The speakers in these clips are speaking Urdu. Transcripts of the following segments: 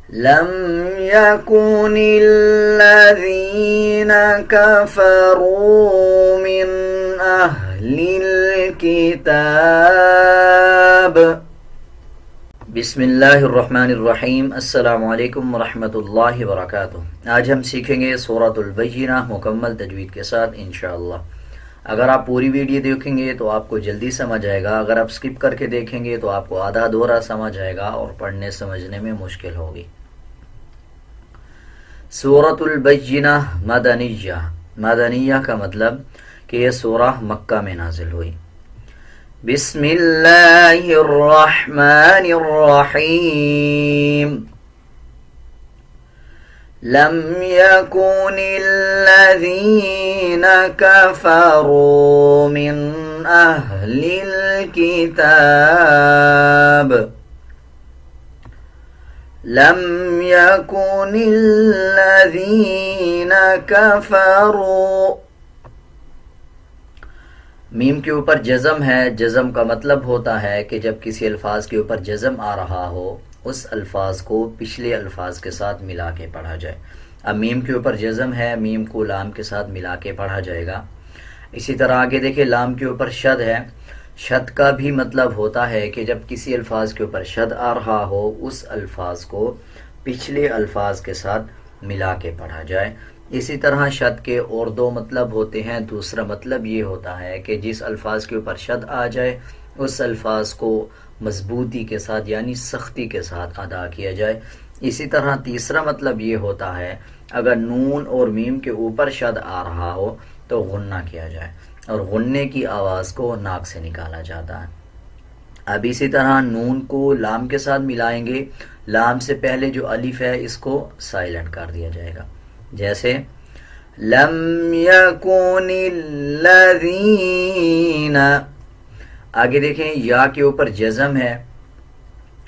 لم يكن الذين كفروا من أهل الكتاب بسم اللہ الرحمن الرحیم السلام علیکم ورحمۃ اللہ وبرکاتہ۔ آج ہم سیکھیں گے سورۃ البینہ مکمل تجوید کے ساتھ انشاءاللہ۔ اگر آپ پوری ویڈیو دیکھیں گے تو آپ کو جلدی سمجھ آئے گا، اگر آپ سکپ کر کے دیکھیں گے تو آپ کو آدھا دورہ سمجھ آئے گا اور پڑھنے سمجھنے میں مشکل ہوگی۔ سورۃ البینہ مدنیہ، مدنیہ کا مطلب کہ یہ سورہ مکہ میں نازل ہوئی۔ بسم اللہ الرحمن الرحیم لم يكن الذين كفروا من أهل الكتاب لم يكن الذين كفروا، میم کے اوپر جزم ہے۔ جزم کا مطلب ہوتا ہے کہ جب کسی الفاظ کے اوپر جزم آ رہا ہو اس الفاظ کو پچھلے الفاظ کے ساتھ ملا کے پڑھا جائے۔ اب میم کے اوپر جزم ہے، میم کو لام کے ساتھ ملا کے پڑھا جائے گا۔ اسی طرح آگے دیکھیں لام کے اوپر شد ہے۔ شد کا بھی مطلب ہوتا ہے کہ جب کسی الفاظ کے اوپر شد آ رہا ہو اس الفاظ کو پچھلے الفاظ کے ساتھ ملا کے پڑھا جائے۔ اسی طرح شد کے اور دو مطلب ہوتے ہیں۔ دوسرا مطلب یہ ہوتا ہے کہ جس الفاظ کے اوپر شد آ جائے اس الفاظ کو مضبوطی کے ساتھ یعنی سختی کے ساتھ ادا کیا جائے۔ اسی طرح تیسرا مطلب یہ ہوتا ہے اگر نون اور میم کے اوپر شد آ رہا ہو تو غنہ کیا جائے اور غننے کی آواز کو ناک سے نکالا جاتا ہے۔ اب اسی طرح نون کو لام کے ساتھ ملائیں گے، لام سے پہلے جو الف ہے اس کو سائلنٹ کر دیا جائے گا، جیسے لم یکن الذین۔ آگے دیکھیں یا کے اوپر جزم ہے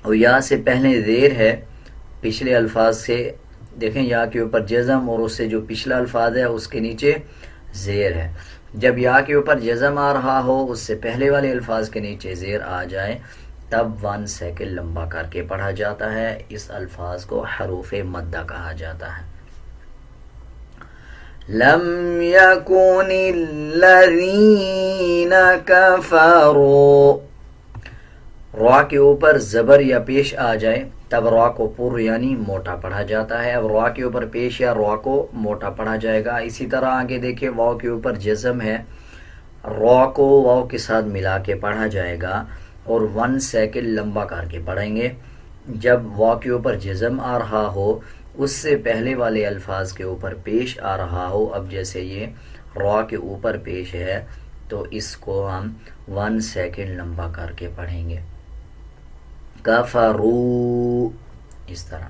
اور یا سے پہلے زیر ہے پچھلے الفاظ سے۔ دیکھیں یا کے اوپر جزم اور اس سے جو پچھلا الفاظ ہے اس کے نیچے زیر ہے۔ جب یا کے اوپر جزم آ رہا ہو اس سے پہلے والے الفاظ کے نیچے زیر آ جائے تب 1 سیکنڈ لمبا کر کے پڑھا جاتا ہے۔ اس الفاظ کو حروف مدہ کہا جاتا ہے۔ لم یکن الذین کفروا، را کے اوپر زبر یا پیش آ جائے تب را کو پر یعنی موٹا پڑھا جاتا ہے۔ اب را کے اوپر پیش یا را کو موٹا پڑھا جائے گا۔ اسی طرح آگے دیکھیں واو کے اوپر جزم ہے، را کو واو کے ساتھ ملا کے پڑھا جائے گا اور 1 سیکنڈ لمبا کر کے پڑھیں گے۔ جب واو کے اوپر جزم آ رہا ہو اس سے پہلے والے الفاظ کے اوپر پیش آ رہا ہو، اب جیسے یہ را کے اوپر پیش ہے تو اس کو ہم 1 سیکنڈ لمبا کر کے پڑھیں گے۔ کفروا، اس طرح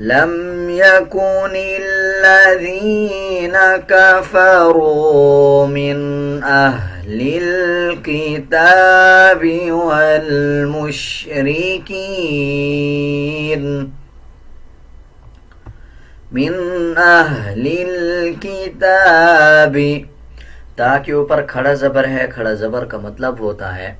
لم یکن الذین کفروا من اہل الکتاب والمشرکین، من اہل الکتاب۔ تا کے اوپر کھڑا زبر ہے، کھڑا زبر کا مطلب ہوتا ہے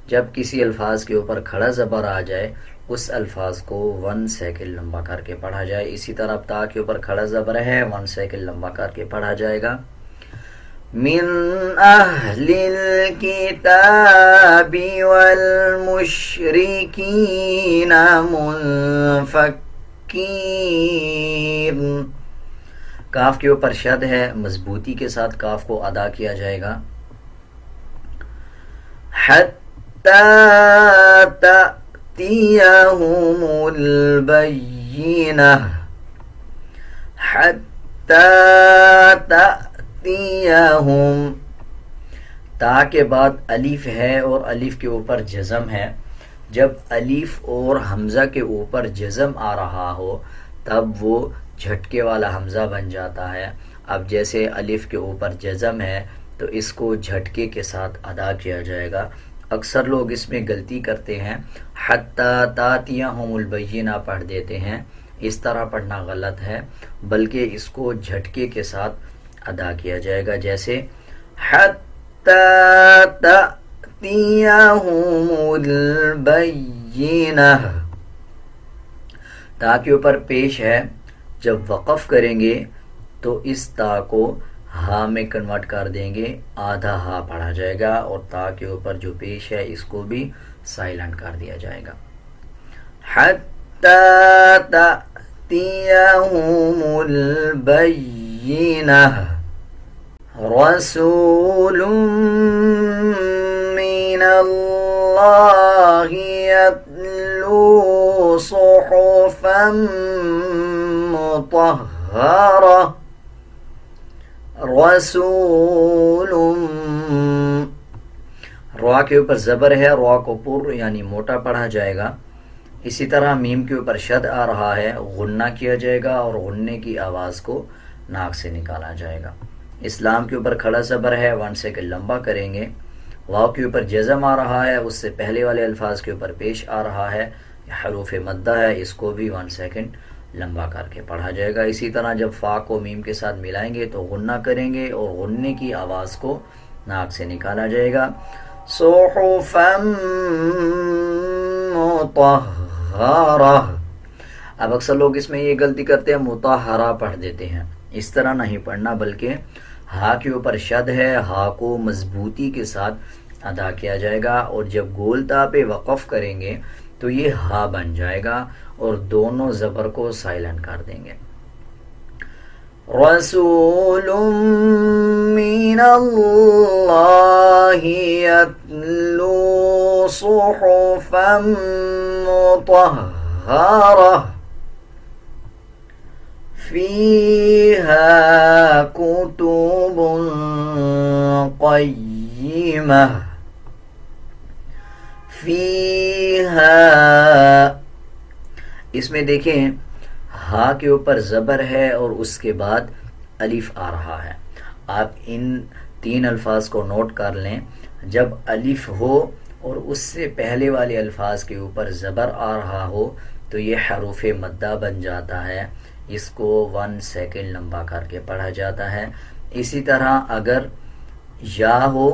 جب کسی الفاظ کے اوپر کھڑا زبر آ جائے اس الفاظ کو 1 سیکنڈ لمبا کر کے پڑھا جائے۔ اسی طرح تا کے اوپر کھڑا زبر ہے، 1 سیکنڈ لمبا کر کے پڑھا جائے گا۔ من اہل الکتاب والمشرکین منفکین، کاف کے اوپر شد ہے، مضبوطی کے ساتھ کاف کو ادا کیا جائے گا۔ تأتیہم البینہ، حتی تأتیہم، تا کے بعد الف ہے اور الف کے اوپر جزم ہے۔ جب الف اور حمزہ کے اوپر جزم آ رہا ہو تب وہ جھٹکے والا حمزہ بن جاتا ہے۔ اب جیسے الف کے اوپر جزم ہے تو اس کو جھٹکے کے ساتھ ادا کیا جائے گا۔ اکثر لوگ اس میں غلطی کرتے ہیں، حتی تأتیہم البینہ پڑھ دیتے ہیں، اس طرح پڑھنا غلط ہے، بلکہ اس کو جھٹکے کے ساتھ ادا کیا جائے گا، جیسے حتی تأتیہم البینہ، تا کے اوپر پیش ہے، جب وقف کریں گے تو اس تا کو ہا میں کنورٹ کر دیں گے، آدھا ہا پڑھا جائے گا، اور تا کے اوپر جو پیش ہے اس کو بھی سائلنٹ کر دیا جائے گا۔ حتی تأتیہم البینہ رسول من اللہ یتلو صحفا مطہرہ۔ رسول، را کے اوپر زبر ہے، را کو پر یعنی موٹا پڑھا جائے گا۔ اسی طرح میم کے اوپر شد آ رہا ہے، غنہ کیا جائے گا اور غننے کی آواز کو ناک سے نکالا جائے گا۔ اسلام کے اوپر کھڑا زبر ہے، 1 سیکنڈ لمبا کریں گے۔ واو کے اوپر جزم آ رہا ہے، اس سے پہلے والے الفاظ کے اوپر پیش آ رہا ہے، حروف مدہ ہے، اس کو بھی 1 سیکنڈ لمبا کر کے پڑھا جائے گا۔ اسی طرح جب فا کو میم کے ساتھ ملائیں گے تو غنہ کریں گے اور غننے کی آواز کو ناک سے نکالا جائے گا۔ صحفا مطہرہ۔ اب اکثر لوگ اس میں یہ غلطی کرتے ہیں، مطہرہ پڑھ دیتے ہیں، اس طرح نہیں پڑھنا، بلکہ ہا کے اوپر شد ہے، ہا کو مضبوطی کے ساتھ ادا کیا جائے گا، اور جب گول تا پہ وقف کریں گے تو یہ ہا بن جائے گا اور دونوں زبر کو سائلنٹ کر دیں گے۔ رسول من اللہ یتلو صحفا مطہرہ فیہا کتب قیمہ۔ فیہا، اس میں دیکھیں ہا کے اوپر زبر ہے اور اس کے بعد الف آ رہا ہے۔ آپ ان 3 الفاظ کو نوٹ کر لیں، جب الف ہو اور اس سے پہلے والے الفاظ کے اوپر زبر آ رہا ہو تو یہ حروف مدہ بن جاتا ہے، اس کو 1 سیکنڈ لمبا کر کے پڑھا جاتا ہے۔ اسی طرح اگر یا ہو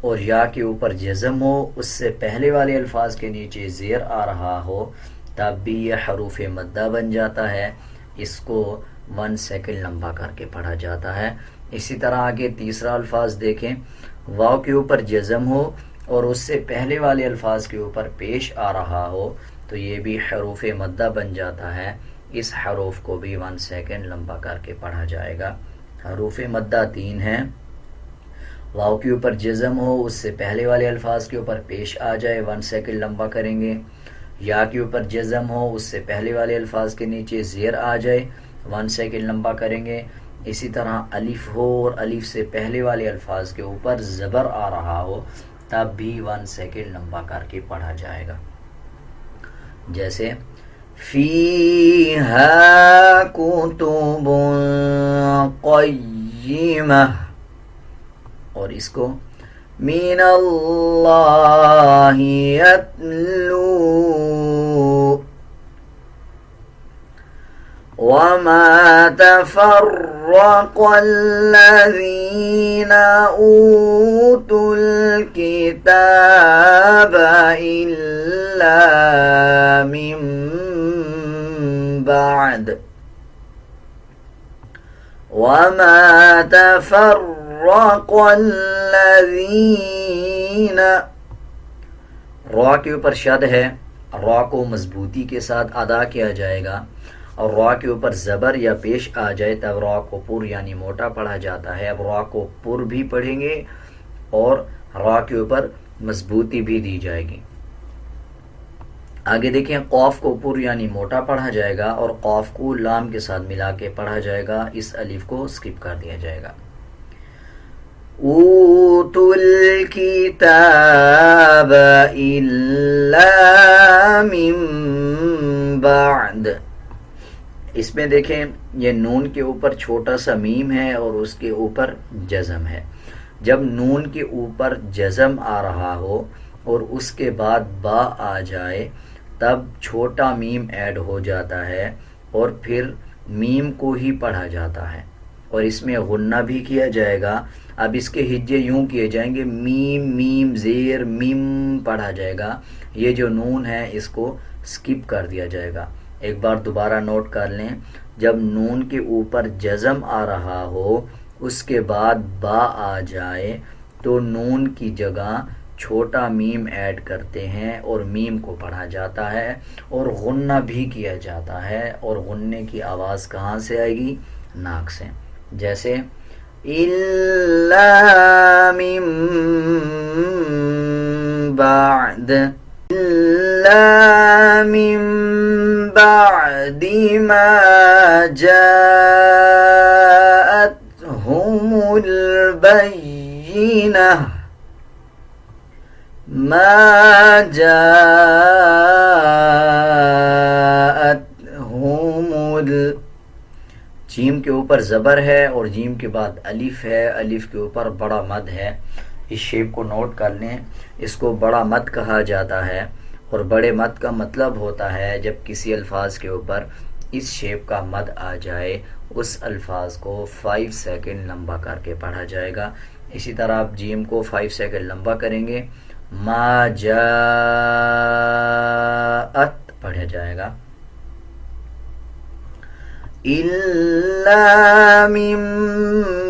اور یا کے اوپر جزم ہو، اس سے پہلے والے الفاظ کے نیچے زیر آ رہا ہو، تب بھی یہ حروف مدہ بن جاتا ہے، اس کو 1 سیکنڈ لمبا کر کے پڑھا جاتا ہے۔ اسی طرح آگے تیسرا الفاظ دیکھیں، واو کے اوپر جزم ہو اور اس سے پہلے والے الفاظ کے اوپر پیش آ رہا ہو تو یہ بھی حروف مدہ بن جاتا ہے، اس حروف کو بھی 1 سیکنڈ لمبا کر کے پڑھا جائے گا۔ حروف مدہ 3 ہیں، واو کے اوپر جزم ہو، اس سے پہلے والے الفاظ کے اوپر پیش آ جائے، 1 سیکنڈ لمبا کریں گے۔ یا کے اوپر جزم ہو، اس سے پہلے والے الفاظ کے نیچے زیر آ جائے، 1 سیکنڈ لمبا کریں گے۔ اسی طرح الف ہو اور الف سے پہلے والے الفاظ کے اوپر زبر آ رہا ہو تب بھی 1 سیکنڈ لمبا کر کے پڑھا جائے گا، جیسے فیہا کتب قیمہ، اور اس کو من اللہ یتلو وما تفرق الذین اوتوا الکتاب الا من بعد وما تفرق الذین، را کے اوپر شد ہے، را کو مضبوطی کے ساتھ ادا کیا جائے گا، اور را کے اوپر زبر یا پیش آ جائے تب را کو پر یعنی موٹا پڑھا جاتا ہے۔ اب را کو پر بھی پڑھیں گے اور را کے اوپر مضبوطی بھی دی جائے گی۔ آگے دیکھیں، قاف کو پر یعنی موٹا پڑھا جائے گا اور قاف کو لام کے ساتھ ملا کے پڑھا جائے گا، اس الف کو سکپ کر دیا جائے گا۔ اوتوا الکتاب الا من بعد، اس میں دیکھیں یہ نون کے اوپر چھوٹا سا میم ہے اور اس کے اوپر جزم ہے۔ جب نون کے اوپر جزم آ رہا ہو اور اس کے بعد با آ جائے تب چھوٹا میم ایڈ ہو جاتا ہے اور پھر میم کو ہی پڑھا جاتا ہے، اور اس میں غنہ بھی کیا جائے گا۔ اب اس کے ہجے یوں کیے جائیں گے، میم میم زیر میم پڑھا جائے گا، یہ جو نون ہے اس کو سکپ کر دیا جائے گا۔ ایک بار دوبارہ نوٹ کر لیں، جب نون کے اوپر جزم آ رہا ہو اس کے بعد با آ جائے تو نون کی جگہ چھوٹا میم ایڈ کرتے ہیں اور میم کو پڑھا جاتا ہے اور غنہ بھی کیا جاتا ہے، اور غننے کی آواز کہاں سے آئے گی؟ ناک سے، جیسے اِلَّا مِن بَعْدِ، اِلَّا مِن بَعْدِ مَا جَاءَتْهُمُ الْبَيِّنَةُ، ما جاءتهم جیم کے اوپر زبر ہے اور جیم کے بعد الف ہے، الف کے اوپر بڑا مد ہے، اس شیپ کو نوٹ کر لیں، اس کو بڑا مد کہا جاتا ہے، اور بڑے مد کا مطلب ہوتا ہے جب کسی الفاظ کے اوپر اس شیپ کا مد آ جائے اس الفاظ کو 5 سیکنڈ لمبا کر کے پڑھا جائے گا۔ اسی طرح آپ جیم کو 5 سیکنڈ لمبا کریں گے، ما جاءت پڑھا جائے گا، اِلَّا مِن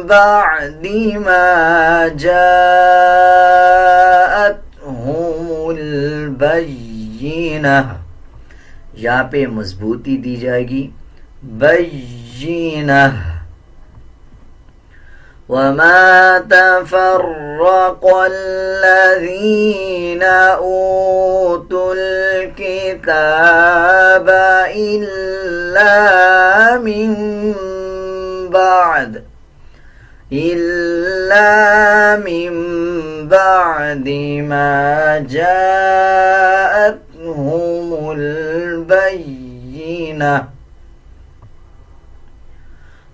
بَعْدِ مَا جَاءَتْهُمُ الْبَيِّنَةُ، یہاں پہ مضبوطی دی جائے گی، بَيِّنَةُ۔ وَمَا تَفَرَّقَ الَّذِينَ أُوتُوا الْكِتَابَ إِلَّا مِن بَعْدِ مَا جَاءَتْهُمُ الْبَيِّنَةُ،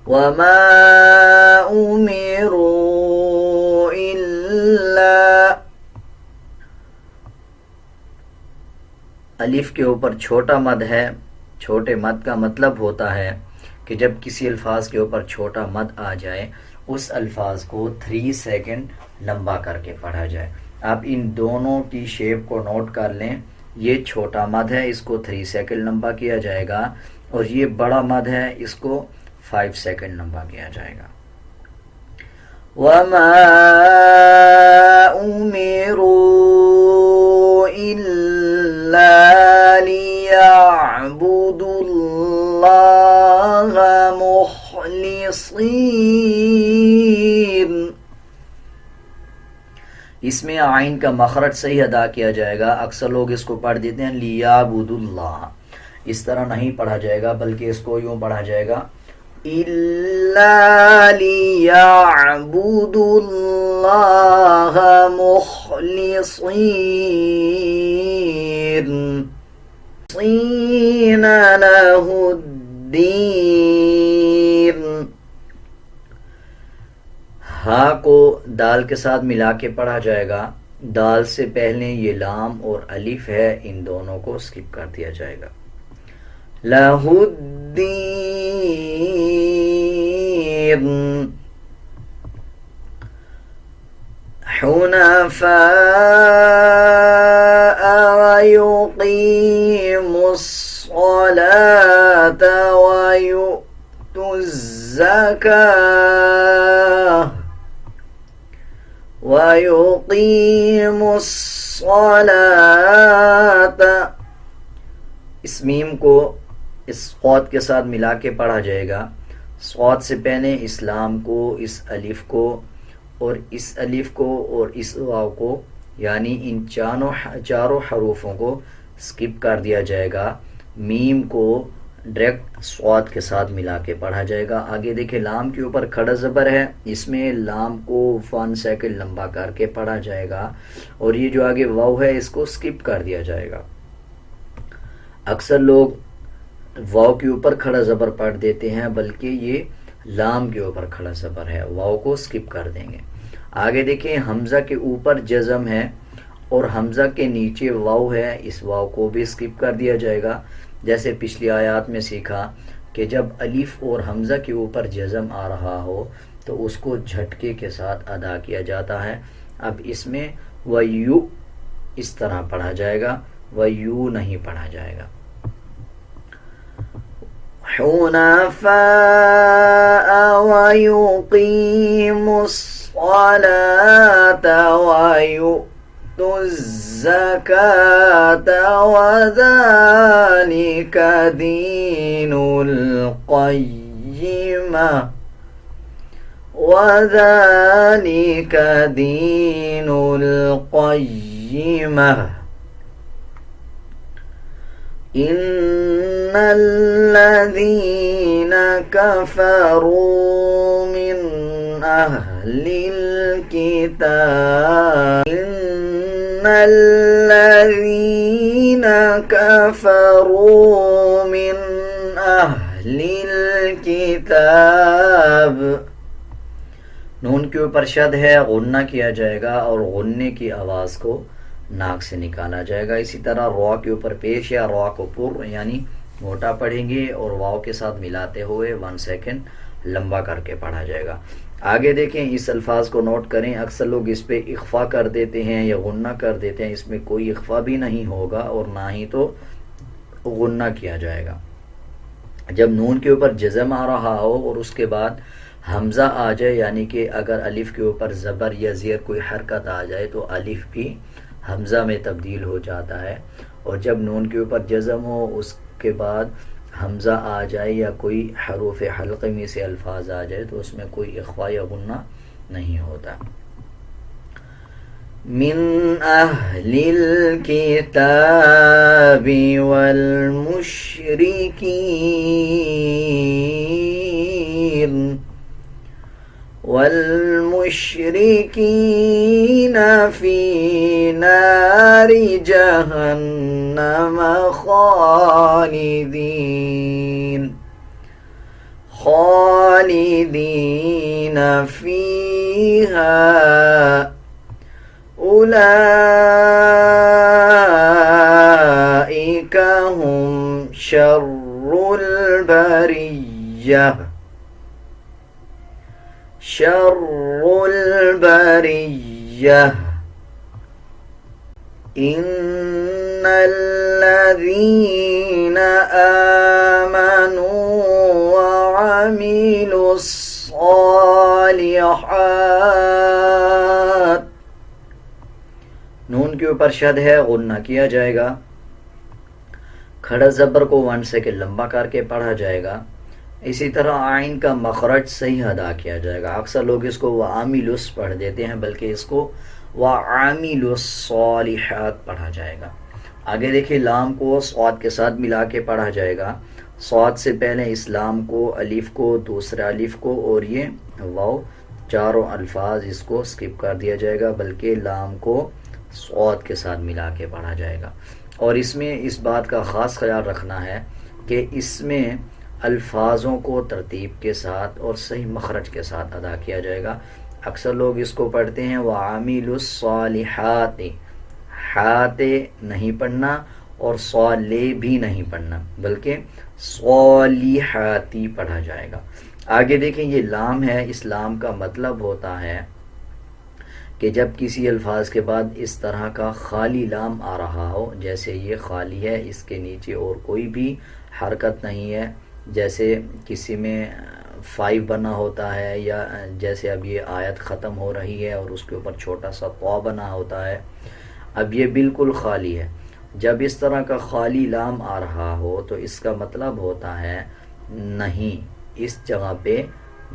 وَمَا أُمِرُوا إِلَّا، الف کے اوپر چھوٹا مد ہے، چھوٹے مد کا مطلب ہوتا ہے کہ جب کسی الفاظ کے اوپر چھوٹا مد آ جائے اس الفاظ کو 3 سیکنڈ لمبا کر کے پڑھا جائے۔ آپ ان دونوں کی شیپ کو نوٹ کر لیں، یہ چھوٹا مد ہے، اس کو 3 سیکنڈ لمبا کیا جائے گا، اور یہ بڑا مد ہے، اس کو 5 سیکنڈ لمبا کیا جائے گا۔ وَمَا أُمِرُوا إِلَّا لِيَعْبُدُوا اللَّهَ مُخْلِصِينَ، اس میں عین کا مخرج صحیح ادا کیا جائے گا، اکثر لوگ اس کو پڑھ دیتے ہیں لِيَعْبُدُوا اللَّهَ، اس طرح نہیں پڑھا جائے گا بلکہ اس کو یوں پڑھا جائے گا إِلَّا لِيَعْبُدُوا اللَّهَ مُخْلِصِينَ لَهُ الدِّينَ، ہا کو دال کے ساتھ ملا کے پڑھا جائے گا، دال سے پہلے یہ لام اور الف ہے، ان دونوں کو سکپ کر دیا جائے گا، لَهُ الدِّينَ حُنَفَاءَ وَيُقِيمُوا الصَّلَاةَ وَيُؤْتُوا الزَّكَاةَ، وَيُقِيمُوا الصَّلَاةَ، اس میم کو اس قوت کے ساتھ ملا کے پڑھا جائے گا، صوت سے پہلے اس لام کو، اس الف کو اور اس الف کو اور اس واو کو، یعنی ان چاروں حروفوں کو سکپ کر دیا جائے گا، میم کو ڈائریکٹ صوت کے ساتھ ملا کے پڑھا جائے گا۔ آگے دیکھیں لام کے اوپر کھڑا زبر ہے، اس میں لام کو 1 سیکنڈ لمبا کر کے پڑھا جائے گا، اور یہ جو آگے واو ہے اس کو سکپ کر دیا جائے گا۔ اکثر لوگ واو کے اوپر کھڑا زبر پڑھ دیتے ہیں بلکہ یہ لام کے اوپر کھڑا زبر ہے، واو کو سکپ کر دیں گے۔ آگے دیکھیں حمزہ کے اوپر جزم ہے اور حمزہ کے نیچے واو ہے، اس واو کو بھی سکپ کر دیا جائے گا، جیسے پچھلی آیات میں سیکھا کہ جب الف اور حمزہ کے اوپر جزم آ رہا ہو تو اس کو جھٹکے کے ساتھ ادا کیا جاتا ہے۔ اب اس میں وَيُ اس طرح پڑھا جائے گا، وَيُ نہیں پڑھا جائے گا۔ حنفاء ويقيموا الصلاة ويؤتوا الزكاة وذلك دين القيمة وذلك دين القيمة إن الذين كفروا من أهل الكتاب إن الذين كفروا من أهل الكتاب نون کے اوپر شد ہے، غنہ کیا جائے گا اور غننے کی آواز کو ناک سے نکالا جائے گا. اسی طرح را کے اوپر پیش یا را کو پر یعنی موٹا پڑھیں گے اور واو کے ساتھ ملاتے ہوئے 1 سیکنڈ لمبا کر کے پڑھا جائے گا. آگے دیکھیں، اس الفاظ کو نوٹ کریں. اکثر لوگ اس پہ اخفا کر دیتے ہیں یا غنہ کر دیتے ہیں. اس میں کوئی اخفا بھی نہیں ہوگا اور نہ ہی تو غنہ کیا جائے گا. جب نون کے اوپر جزم آ رہا ہو اور اس کے بعد حمزہ آ جائے، یعنی کہ اگر الف کے اوپر زبر یا زیر کوئی حرکت آ جائے تو الف بھی حمزہ میں تبدیل ہو جاتا ہے. اور جب نون کے اوپر جزم ہو اس کے بعد حمزہ آ جائے یا کوئی حروف حلقے میں سے الفاظ آ جائے تو اس میں کوئی اخفا یا غنہ نہیں ہوتا. من اہل الکتاب والمشركين في نار جهنم خالدين فيها أولئك هم شر البرية إن الذين آمنوا وعملوا الصالحات نون کے اوپر شد ہے، غنہ کیا جائے گا. کھڑا زبر کو 1 سیکنڈ لمبا کر کے پڑھا جائے گا. اسی طرح آئین کا مخرج صحیح ادا کیا جائے گا. اکثر لوگ اس کو وعاملس پڑھ دیتے ہیں، بلکہ اس کو وعاملوا الصالحات پڑھا جائے گا. آگے دیکھیں، لام کو صاد کے ساتھ ملا کے پڑھا جائے گا. صاد سے پہلے اس لام کو، الف کو، دوسرا الف کو اور یہ واو، چاروں الفاظ اس کو سکپ کر دیا جائے گا، بلکہ لام کو صاد کے ساتھ ملا کے پڑھا جائے گا. اور اس میں اس بات کا خاص خیال رکھنا ہے کہ اس میں الفاظوں کو ترتیب کے ساتھ اور صحیح مخرج کے ساتھ ادا کیا جائے گا. اکثر لوگ اس کو پڑھتے ہیں وعاملوا الصالحات، ہاتھ نہیں پڑھنا اور صالح بھی نہیں پڑھنا، بلکہ صالحاتی پڑھا جائے گا. آگے دیکھیں، یہ لام ہے. اس لام کا مطلب ہوتا ہے کہ جب کسی الفاظ کے بعد اس طرح کا خالی لام آ رہا ہو، جیسے یہ خالی ہے، اس کے نیچے اور کوئی بھی حرکت نہیں ہے، جیسے کسی میں 5 بنا ہوتا ہے، یا جیسے اب یہ آیت ختم ہو رہی ہے اور اس کے اوپر چھوٹا سا طا بنا ہوتا ہے. اب یہ بالکل خالی ہے. جب اس طرح کا خالی لام آ رہا ہو تو اس کا مطلب ہوتا ہے نہیں، اس جگہ پہ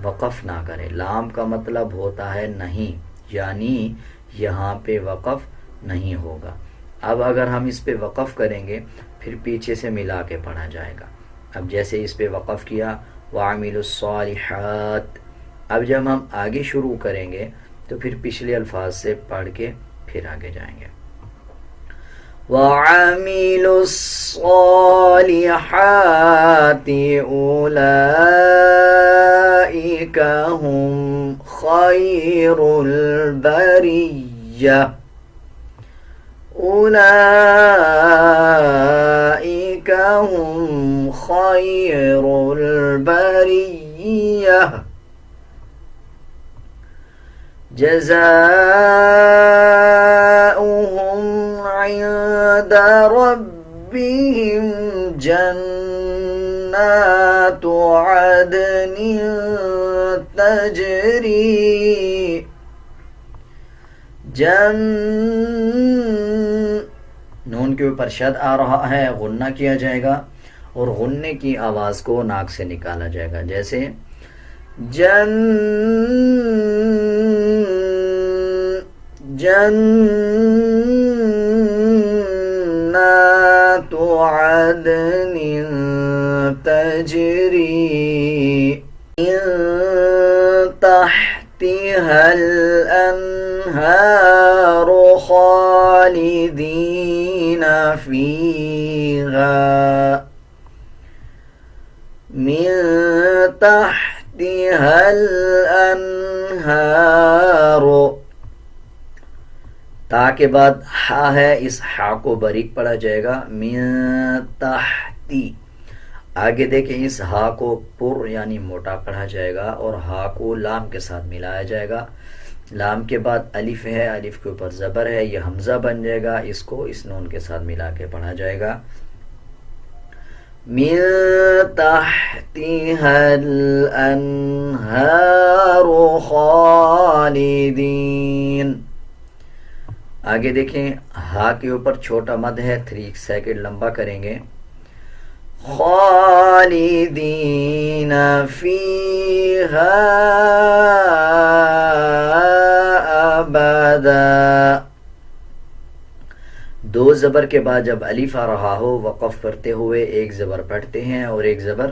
وقف نہ کرے. لام کا مطلب ہوتا ہے نہیں، یعنی یہاں پہ وقف نہیں ہوگا. اب اگر ہم اس پہ وقف کریں گے پھر پیچھے سے ملا کے پڑھا جائے گا. اب جیسے اس پہ وقف کیا وَعَمِلُوا الصَّالِحَاتِ، اب جب ہم آگے شروع کریں گے تو پھر پچھلے الفاظ سے پڑھ کے پھر آگے جائیں گے. وَعَمِلُوا الصَّالِحَاتِ أُولَئِكَ هُمْ خَيْرُ الْبَرِيَّةِ أولئك هم خير البرية جزاؤهم عند ربهم جنات عدن تجری نون کے اوپر شد آ رہا ہے، غنہ کیا جائے گا اور غننے کی آواز کو ناک سے نکالا جائے گا، جیسے جنات عدن تجری من تحتها الأنهار خالدين فيها من تحتها الأنهار. تا کے بعد ہا ہے، اس ہا کو باریک پڑھا جائے گا، من تحتی. آگے دیکھیں اس ہا کو پر یعنی موٹا پڑھا جائے گا اور ہا کو لام کے ساتھ ملایا جائے گا. لام کے بعد الف ہے، الف کے اوپر زبر ہے، یہ حمزہ بن جائے گا، اس کو اس نون کے ساتھ ملا کے پڑھا جائے گا. من تحتها الانہار خالدین. آگے دیکھیں ہا کے اوپر چھوٹا مد ہے، 3 سیکنڈ لمبا کریں گے. خالدین فیہا ابدا. 2 زبر کے بعد جب الف آ رہا ہو وقف کرتے ہوئے ایک زبر پڑھتے ہیں اور ایک زبر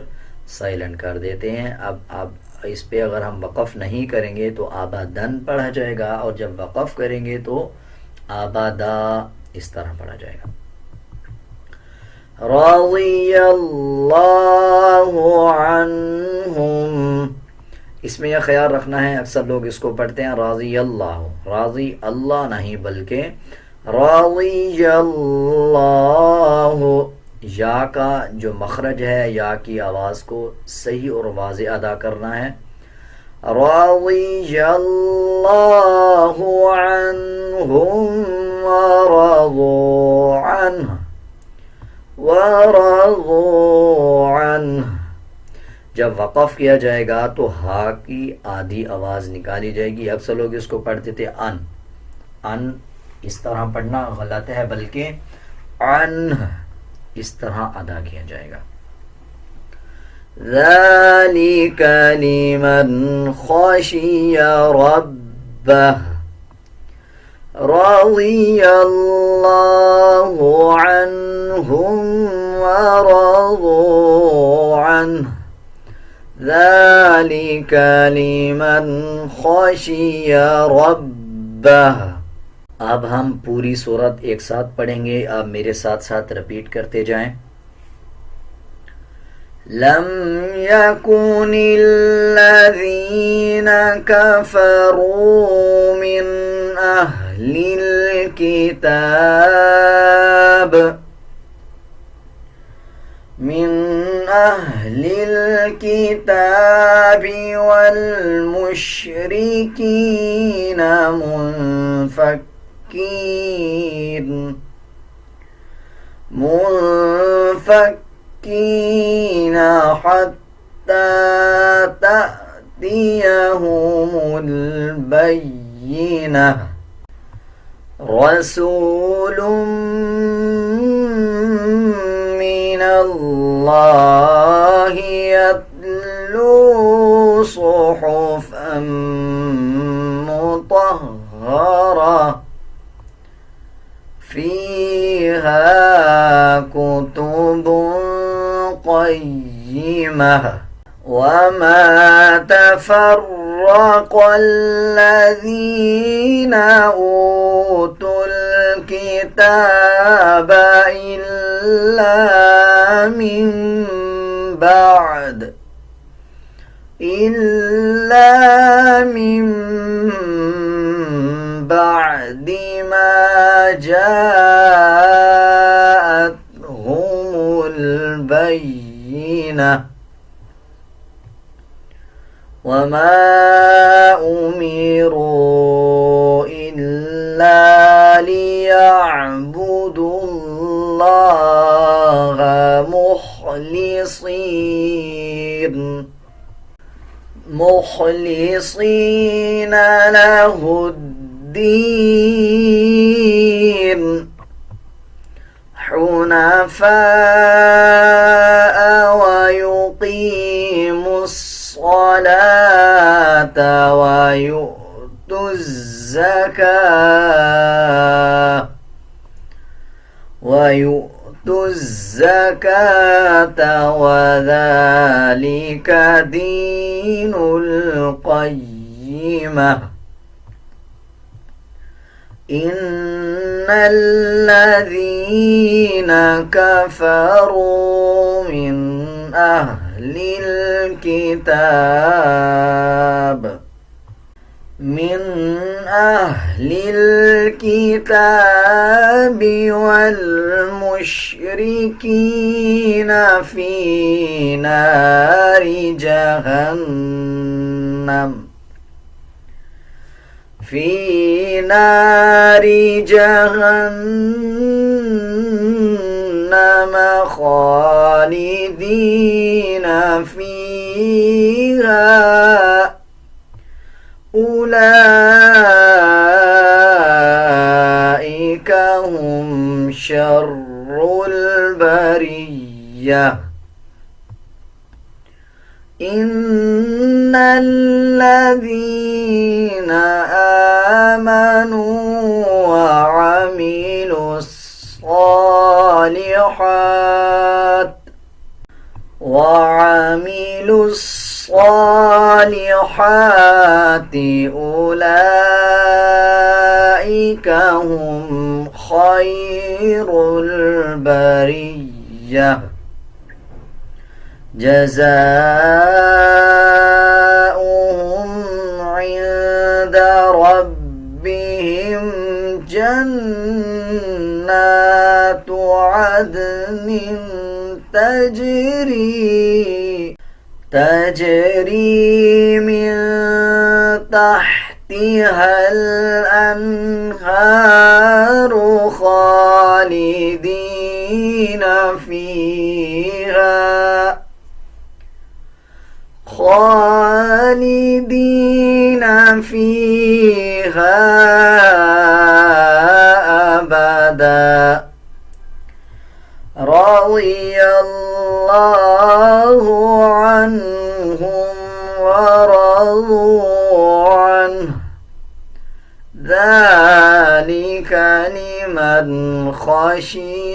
سائلنٹ کر دیتے ہیں. اب اس پہ اگر ہم وقف نہیں کریں گے تو آبادن پڑھا جائے گا، اور جب وقف کریں گے تو آبادا اس طرح پڑھا جائے گا. رضی اللہ عنہم. اس میں یہ خیال رکھنا ہے، اکثر لوگ اس کو پڑھتے ہیں راضی اللہ، راضی اللہ نہیں بلکہ رضی اللہ. یا کا جو مخرج ہے، یا کی آواز کو صحیح اور واضح ادا کرنا ہے. رضی اللہ عنہم ورضوا عنہ ورضوا عنہ. جب وقف کیا جائے گا تو ہا کی آدھی آواز نکالی جائے گی. اکثر لوگ اس کو پڑھتے تھے ان اس طرح پڑھنا غلط ہے، بلکہ ان اس طرح ادا کیا جائے گا. ذَلِكَ لِمَنْ خَشِيَ رَبَّهُ رَضِيَ اللَّهُ عَنْهُمْ وَرَضُوا عَنْهُ ذَلِكَ لِمَنْ خَشِيَ رَبَّهُ. اب ہم پوری سورت ایک ساتھ پڑھیں گے، آپ میرے ساتھ ساتھ رپیٹ کرتے جائیں. لم يكن الذين كفروا من أهل الكتاب والمشركين منفكين حتى تأتيهم البينة. رسول من الله يتلو صحفا مطهرة فيها كتب قيمة. وما تفرق الذين أوتوا الكتاب إلا من بعد ما جاءتهم البينة. وما أمروا إلا ليعبدوا الله مخلصين له الدين حنفاء ويقيموا الصلاة ويؤتوا الزكاة وذلك دين القيمة إن الذين كفروا من أهل الكتاب والمشركين في نار جهنم خالدين فيها أولئك هم شر البرية إن الذين آمنوا وعملوا الصالحات أولئك هم خير البرية جزاؤهم عند ربهم جنات عدن تجري من تحتها الأنهار خالدين فيها أبدا رضي الله عنهم ورضوا عنه ذلك لمن خشي